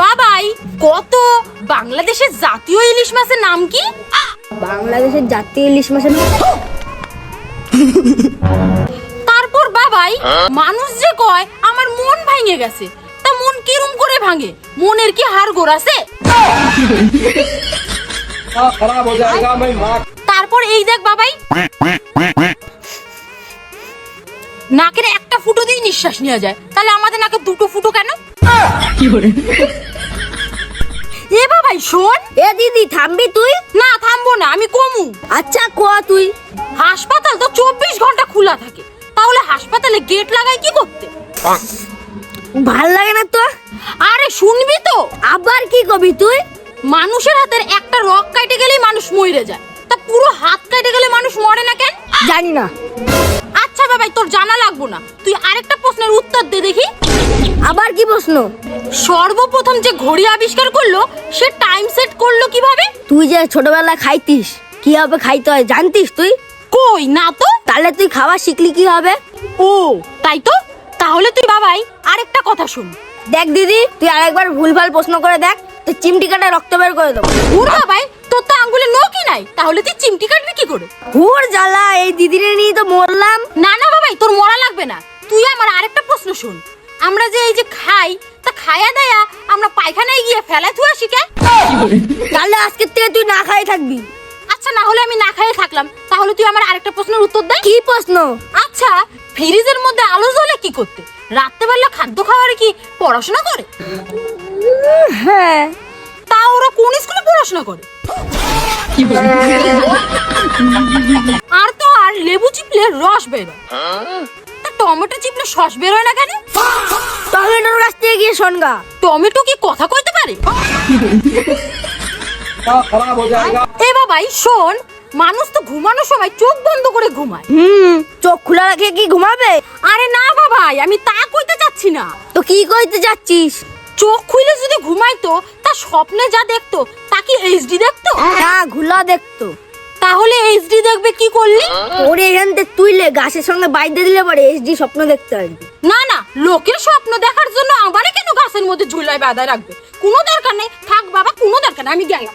বাবাই কত বাংলাদেশের জাতীয় ইলিশ মাছের নাম কি? বাংলাদেশের জাতীয় ইলিশ মাছের তারপর বাবাই মানুষ যে কয় আমার মন ভেঙে গেছে, তা মন কিরম করে ভাঙে? মনের কি হাড় গোড় আছে? তারপর এই দেখ বাবাই, নাকের একটা ফুটো দিয়ে নিঃশ্বাস নেওয়া যায়, তাহলে আমাদের নাকে দুটো ফুটো কেন? এ বাবাই শোন। এ দিদি থামবি তুই? না থামবো না, আমি কমু। আচ্ছা কোয়া তুই। হাসপাতাল তো 24 ঘন্টা খোলা থাকে, তাহলে হাসপাতালে গেট লাগাই কি করতে? ভাল লাগে না তো? আরে শুনবি তো, আবার কি কবি তুই? মানুষের হাতের একটা রক কেটে গেলেই মানুষ মরে যায়, তা পুরো হাত কেটে গেলে মানুষ মরে না কেন? জানি না। আচ্ছা বাবাই তোর জানা লাগবো না, তুই আরেকটা প্রশ্নের উত্তর দে দেখি। আবার কি প্রশ্ন? সর্বপ্রথম যে ঘড়ি আবিষ্কার করলো সে টাইম সেট করলো কিভাবে? তুই যে ছোটবেলায় খাইতিস, কিভাবে খাইতে হয় জানতিস তুই? কই না তো। তাহলে তুই খাওয়া শিখলি কি হবে? ও তাই তো, তাহলে তুই বাবাই আরেকটা কথা শুন। দেখ দিদি, তুই আরেকবার ভুলভাল প্রশ্ন করে দেখ, তুই চিমটি কাটা রক্ত বের করে দেবো। হুর বাবাই, তোর তো আঙ্গুলে নখই নাই, তাহলে তুই চিমটি কাটবি কি করে? হুর জ্বালা, এই দিদিরে নিয়ে তো মরলাম। না না বাবাই, তোর মরা লাগবে না। তুই আমার আরেকটা প্রশ্ন শুন। আমরা যে এই যে খাই, তা খায়া দায়া আমরা পায়খানায় গিয়ে ফেলা থুয়া শিখে। তাহলে আজকের থেকে তুই না খাই থাকবি। আচ্ছা না হলে আমি না খাইয়ে থাকলাম, তাহলে তুই আমার আরেকটা প্রশ্নের উত্তর দে। কি প্রশ্ন? আচ্ছা, ফ্রিজের মধ্যে আলো জ্বলে কি করতে? রাত্রেবেলা খাদ্য খাওয়ারে কি পড়াশোনা করে? হ্যাঁ। তা ওরা কোন স্কুলে পড়াশোনা করে? আর তো আর লেবু চিপলে রস বেরোয়, তা টমেটো চিপলে সস বেরোয় না কেন? টমেটোর কাছ থেকে গিয়ে শোনগা। টমেটো কি কথা কইতে পারে? এ বাবাই শোন, মানুষ তো ঘুমানোর সময় চোখ বন্ধ করে ঘুমায়। চোখ খোলা রাখে কি ঘুমাবে? আরে না বাবাই, আমি তা কইতে চাচ্ছি না। তো কি কইতে যাচ্ছিস? চোখ খুলে যদি ঘুমাইতো, তা স্বপ্নে যা দেখতো তা কি এইচডি দেখতো? না, ঘোলা দেখতো। তাহলে এইচডি দেখবে কি করলি? ওরে এখান থেকে তুইলে গাছের সঙ্গে বাইতে দিলে পরে এইচডি স্বপ্ন দেখতে পারবি। না না, লোকের স্বপ্ন দেখার জন্য আমারে কেন গাছের মধ্যে ঝুলায় বাঁধায় রাখবে? কোনো দরকার নেই, থাক বাবা, কোনো দরকার নেই, আমি গেলাম।